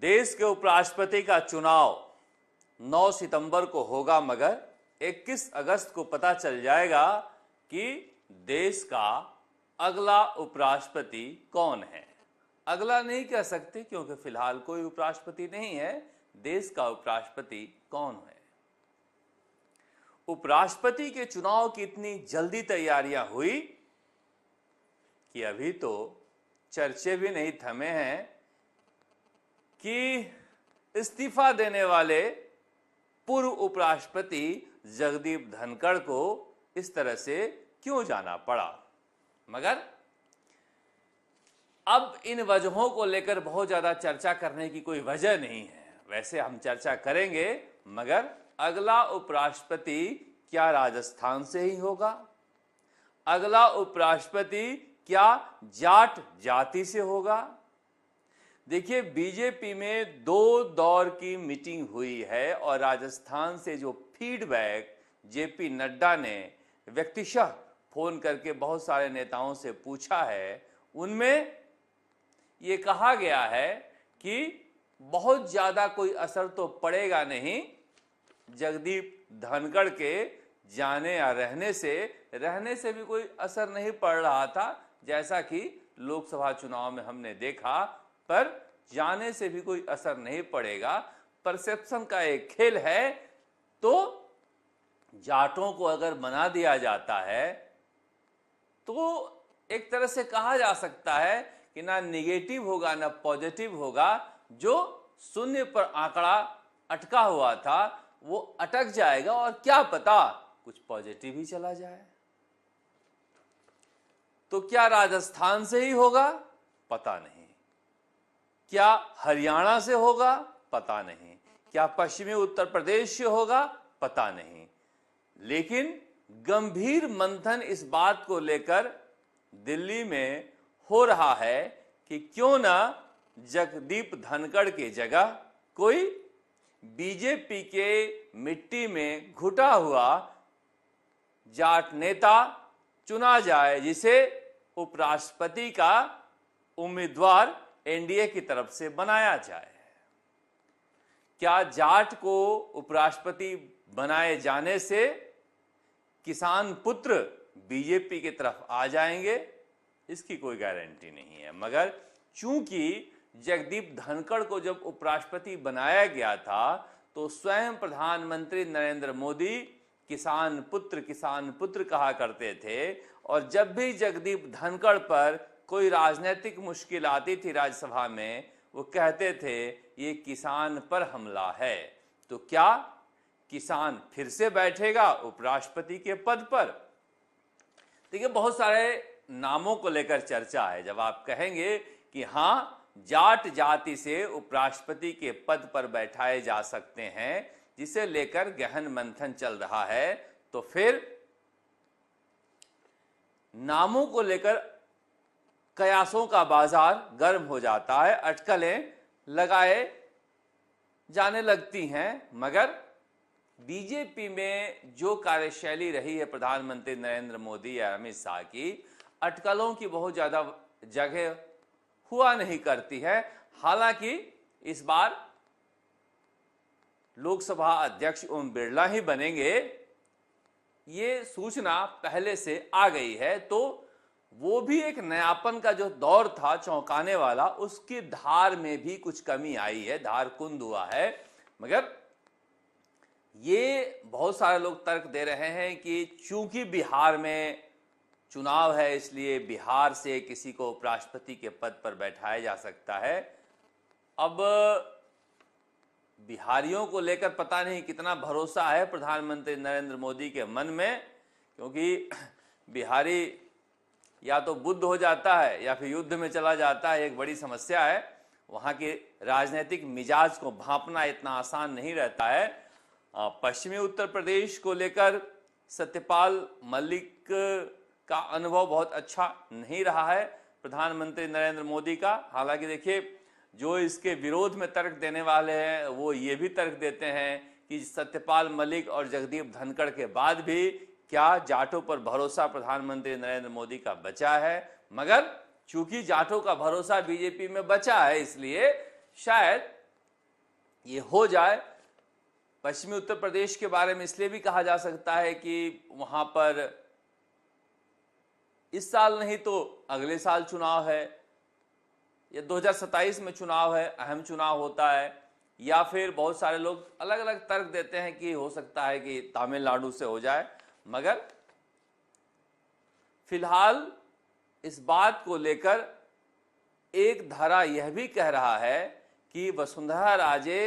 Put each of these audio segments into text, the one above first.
देश के उपराष्ट्रपति का चुनाव 9 सितंबर को होगा, मगर 21 अगस्त को पता चल जाएगा कि देश का अगला उपराष्ट्रपति कौन है। अगला नहीं कह सकते क्योंकि फिलहाल कोई उपराष्ट्रपति नहीं है। देश का उपराष्ट्रपति कौन है? उपराष्ट्रपति के चुनाव की इतनी जल्दी तैयारियां हुई कि अभी तो चर्चे भी नहीं थमे हैं कि इस्तीफा देने वाले पूर्व उपराष्ट्रपति जगदीप धनखड़ को इस तरह से क्यों जाना पड़ा। मगर अब इन वजहों को लेकर बहुत ज्यादा चर्चा करने की कोई वजह नहीं है। वैसे हम चर्चा करेंगे, मगर अगला उपराष्ट्रपति क्या राजस्थान से ही होगा? अगला उपराष्ट्रपति क्या जाट जाति से होगा? देखिए, बीजेपी में 2 दौर की मीटिंग हुई है और राजस्थान से जो फीडबैक जेपी नड्डा ने व्यक्तिशः फोन करके बहुत सारे नेताओं से पूछा है, उनमें ये कहा गया है कि बहुत ज्यादा कोई असर तो पड़ेगा नहीं जगदीप धनखड़ के जाने या रहने से भी कोई असर नहीं पड़ रहा था, जैसा कि लोकसभा चुनाव में हमने देखा। पर जाने से भी कोई असर नहीं पड़ेगा। परसेप्शन का एक खेल है। तो जाटों को अगर बना दिया जाता है तो एक तरह से कहा जा सकता है कि ना निगेटिव होगा ना पॉजिटिव होगा। जो शून्य पर आंकड़ा अटका हुआ था वो अटक जाएगा और क्या पता कुछ पॉजिटिव ही चला जाए। तो क्या राजस्थान से ही होगा? पता नहीं। क्या हरियाणा से होगा? पता नहीं। क्या पश्चिमी उत्तर प्रदेश से होगा? पता नहीं। लेकिन गंभीर मंथन इस बात को लेकर दिल्ली में हो रहा है कि क्यों ना जगदीप धनखड़ की जगह कोई बीजेपी के मिट्टी में घुटा हुआ जाट नेता चुना जाए, जिसे उपराष्ट्रपति का उम्मीदवार एनडीए की तरफ से बनाया जाए। क्या जाट को उपराष्ट्रपति बनाए जाने से किसान पुत्र बीजेपी की तरफ आ जाएंगे? इसकी कोई गारंटी नहीं है। मगर चूंकि जगदीप धनखड़ को जब उपराष्ट्रपति बनाया गया था तो स्वयं प्रधानमंत्री नरेंद्र मोदी किसान पुत्र कहा करते थे, और जब भी जगदीप धनखड़ पर कोई राजनीतिक मुश्किल आती थी राज्यसभा में, वो कहते थे ये किसान पर हमला है। तो क्या किसान फिर से बैठेगा उपराष्ट्रपति के पद पर? देखिए, बहुत सारे नामों को लेकर चर्चा है। जब आप कहेंगे कि हाँ, जाट जाति से उपराष्ट्रपति के पद पर बैठाए जा सकते हैं, जिसे लेकर गहन मंथन चल रहा है, तो फिर नामों को लेकर कयासों का बाजार गर्म हो जाता है, अटकलें लगाए जाने लगती हैं। मगर बीजेपी में जो कार्यशैली रही है प्रधानमंत्री नरेंद्र मोदी या अमित शाह की, अटकलों की बहुत ज्यादा जगह हुआ नहीं करती है। हालांकि इस बार लोकसभा अध्यक्ष ओम बिरला ही बनेंगे, ये सूचना पहले से आ गई है। तो वो भी एक नयापन का जो दौर था चौंकाने वाला, उसकी धार में भी कुछ कमी आई है, धार कुंद हुआ है। मगर ये बहुत सारे लोग तर्क दे रहे हैं कि चूंकि बिहार में चुनाव है, इसलिए बिहार से किसी को उपराष्ट्रपति के पद पर बैठाया जा सकता है। अब बिहारियों को लेकर पता नहीं कितना भरोसा है प्रधानमंत्री नरेंद्र मोदी के मन में, क्योंकि बिहारी या तो बुद्ध हो जाता है या फिर युद्ध में चला जाता है। एक बड़ी समस्या है। वहां के राजनीतिक मिजाज को भांपना इतना आसान नहीं रहता है। पश्चिमी उत्तर प्रदेश को लेकर सत्यपाल मलिक का अनुभव बहुत अच्छा नहीं रहा है प्रधानमंत्री नरेंद्र मोदी का। हालांकि देखिए, जो इसके विरोध में तर्क देने वाले हैं वो ये भी तर्क देते हैं कि सत्यपाल मलिक और जगदीप धनखड़ के बाद भी क्या जाटों पर भरोसा प्रधानमंत्री नरेंद्र मोदी का बचा है। मगर चूंकि जाटों का भरोसा बीजेपी में बचा है, इसलिए शायद ये हो जाए। पश्चिमी उत्तर प्रदेश के बारे में इसलिए भी कहा जा सकता है कि वहां पर इस साल नहीं तो अगले साल चुनाव है, या 2027 में चुनाव है, अहम चुनाव होता है, या फिर बहुत सारे लोग अलग अलग तर्क देते हैं कि हो सकता है कि तमिलनाडु से हो जाए। मगर फिलहाल इस बात को लेकर एक धारा यह भी कह रहा है कि वसुंधरा राजे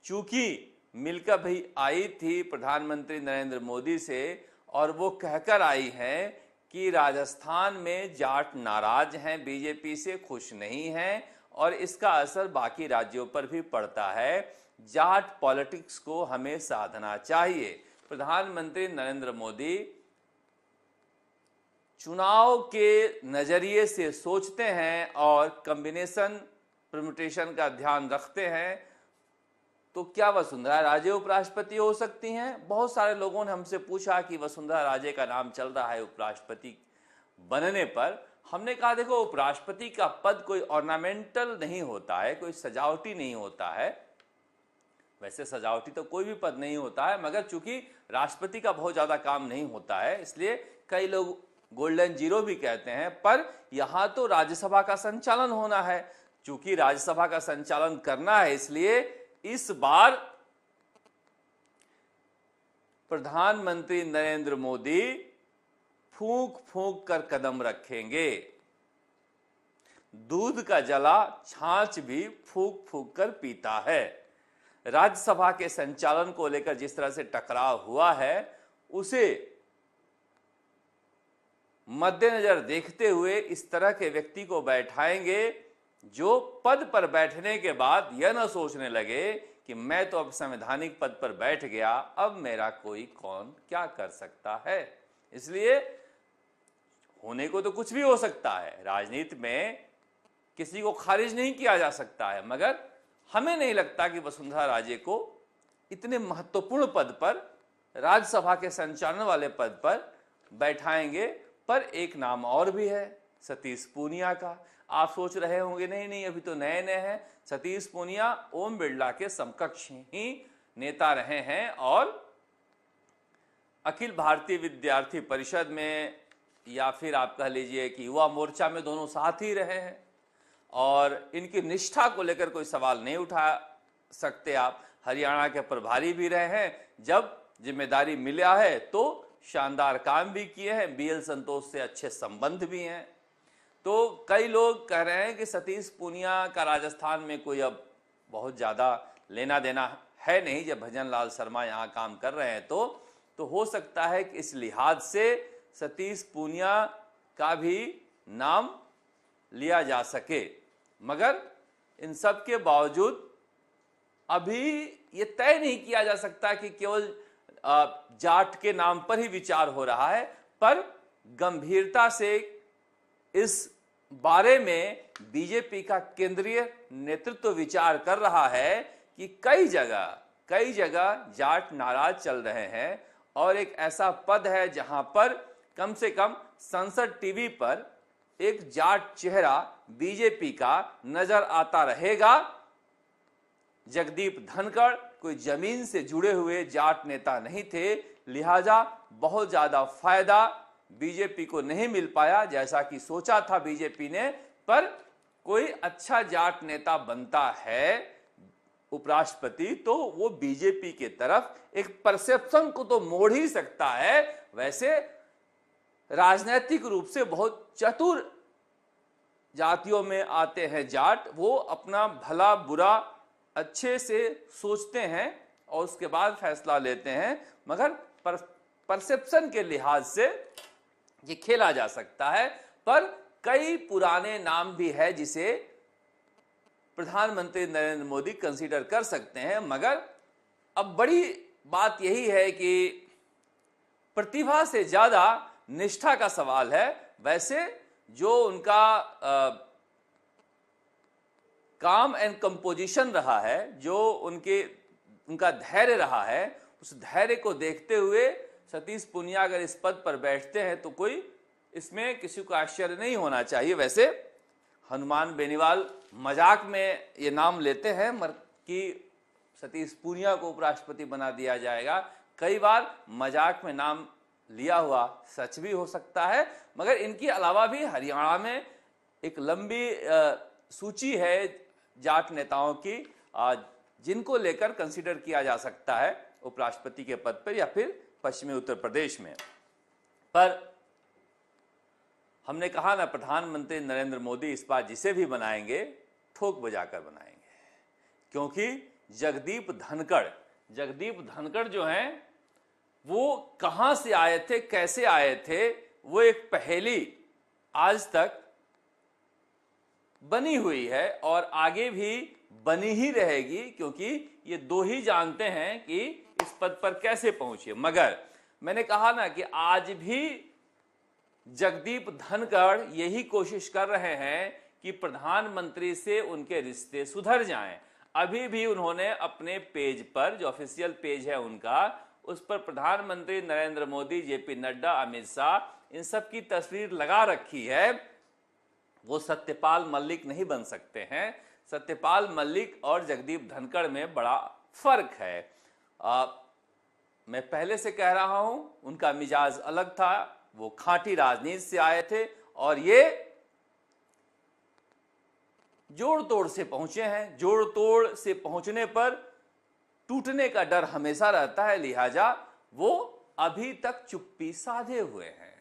चूंकि मिलकर भी आई थी प्रधानमंत्री नरेंद्र मोदी से, और वो कहकर आई हैं कि राजस्थान में जाट नाराज हैं, बीजेपी से खुश नहीं हैं, और इसका असर बाकी राज्यों पर भी पड़ता है। जाट पॉलिटिक्स को हमें साधना चाहिए। प्रधानमंत्री नरेंद्र मोदी चुनाव के नजरिए से सोचते हैं और कॉम्बिनेशन परम्यूटेशन का ध्यान रखते हैं। तो क्या वसुंधरा राजे उपराष्ट्रपति हो सकती हैं? बहुत सारे लोगों ने हमसे पूछा कि वसुंधरा राजे का नाम चल रहा है उपराष्ट्रपति बनने पर। हमने कहा देखो, उपराष्ट्रपति का पद कोई ऑर्नामेंटल नहीं होता है, कोई सजावटी नहीं होता है। वैसे सजावटी तो कोई भी पद नहीं होता है, मगर चूंकि राष्ट्रपति का बहुत ज्यादा काम नहीं होता है, इसलिए कई लोग गोल्डन जीरो भी कहते हैं। पर यहां तो राज्यसभा का संचालन होना है। चूंकि राज्यसभा का संचालन करना है, इसलिए इस बार प्रधानमंत्री नरेंद्र मोदी फूंक फूंक कर कदम रखेंगे। दूध का जला छाछ भी फूंक फूंक कर पीता है। राज्यसभा के संचालन को लेकर जिस तरह से टकराव हुआ है, उसे मद्देनजर देखते हुए इस तरह के व्यक्ति को बैठाएंगे जो पद पर बैठने के बाद यह न सोचने लगे कि मैं तो अब संवैधानिक पद पर बैठ गया, अब मेरा कोई कौन क्या कर सकता है। इसलिए होने को तो कुछ भी हो सकता है, राजनीति में किसी को खारिज नहीं किया जा सकता है, मगर हमें नहीं लगता कि वसुंधरा राजे को इतने महत्वपूर्ण पद पर, राज्यसभा के संचालन वाले पद पर बैठाएंगे। पर एक नाम और भी है, सतीश पूनिया का। आप सोच रहे होंगे नहीं नहीं अभी तो नए नए हैं। सतीश पूनिया ओम बिरला के समकक्ष ही नेता रहे हैं और अखिल भारतीय विद्यार्थी परिषद में, या फिर आप कह लीजिए कि युवा मोर्चा में, दोनों साथ ही रहे हैं, और इनकी निष्ठा को लेकर कोई सवाल नहीं उठा सकते आप। हरियाणा के प्रभारी भी रहे हैं, जब जिम्मेदारी मिला है तो शानदार काम भी किए हैं, बीएल संतोष से अच्छे संबंध भी हैं। तो कई लोग कह रहे हैं कि सतीश पूनिया का राजस्थान में कोई अब बहुत ज़्यादा लेना देना है नहीं, जब भजन लाल शर्मा यहाँ काम कर रहे हैं तो हो सकता है कि इस लिहाज से सतीश पूनिया का भी नाम लिया जा सके। मगर इन सब के बावजूद अभी ये तय नहीं किया जा सकता कि केवल जाट के नाम पर ही विचार हो रहा है, पर गंभीरता से इस बारे में बीजेपी का केंद्रीय नेतृत्व विचार कर रहा है कि कई जगह जाट नाराज चल रहे हैं, और एक ऐसा पद है जहां पर कम से कम संसद टीवी पर एक जाट चेहरा बीजेपी का नजर आता रहेगा। जगदीप धनखड़ कोई जमीन से जुड़े हुए जाट नेता नहीं थे, लिहाजा बहुत ज्यादा फायदा बीजेपी को नहीं मिल पाया जैसा कि सोचा था बीजेपी ने। पर कोई अच्छा जाट नेता बनता है उपराष्ट्रपति तो वो बीजेपी के तरफ एक परसेप्शन को तो मोड़ ही सकता है। वैसे राजनीतिक रूप से बहुत चतुर जातियों में आते हैं जाट, वो अपना भला बुरा अच्छे से सोचते हैं और उसके बाद फैसला लेते हैं, मगर परसेप्शन के लिहाज से ये खेला जा सकता है। पर कई पुराने नाम भी है जिसे प्रधानमंत्री नरेंद्र मोदी कंसीडर कर सकते हैं। मगर अब बड़ी बात यही है कि प्रतिभा से ज्यादा निष्ठा का सवाल है। वैसे जो उनका काम एंड कंपोजिशन रहा है, जो उनका धैर्य रहा है, उस धैर्य को देखते हुए सतीश पूनिया अगर इस पद पर बैठते हैं तो कोई इसमें किसी को आश्चर्य नहीं होना चाहिए। वैसे हनुमान बेनीवाल मजाक में ये नाम लेते हैं कि सतीश पूनिया को उपराष्ट्रपति बना दिया जाएगा। कई बार मजाक में नाम लिया हुआ सच भी हो सकता है, मगर इनके अलावा भी हरियाणा में एक लंबी सूची है जाट नेताओं की जिनको लेकर कंसीडर किया जा सकता है उपराष्ट्रपति के पद पर या फिर पश्चिमी उत्तर प्रदेश में। पर हमने कहा ना, प्रधानमंत्री नरेंद्र मोदी इस बार जिसे भी बनाएंगे ठोक बजाकर बनाएंगे, क्योंकि जगदीप धनखड़ जो हैं वो कहां से आए थे, कैसे आए थे, वो एक पहेली आज तक बनी हुई है और आगे भी बनी ही रहेगी, क्योंकि ये दो ही जानते हैं कि इस पद पर कैसे पहुंचे। मगर मैंने कहा ना कि आज भी जगदीप धनखड़ यही कोशिश कर रहे हैं कि प्रधानमंत्री से उनके रिश्ते सुधर जाएं। अभी भी उन्होंने अपने पेज पर, जो ऑफिशियल पेज है उनका, उस पर प्रधानमंत्री नरेंद्र मोदी, जेपी नड्डा, अमित शाह, इन सब की तस्वीर लगा रखी है। वो सत्यपाल मलिक नहीं बन सकते हैं। सत्यपाल मलिक और जगदीप धनखड़ में बड़ा फर्क है। मैं पहले से कह रहा हूं, उनका मिजाज अलग था, वो खांटी राजनीति से आए थे और ये जोड़ तोड़ से पहुंचे हैं। जोड़ तोड़ से पहुंचने पर टूटने का डर हमेशा रहता है, लिहाजा वो अभी तक चुप्पी साधे हुए हैं।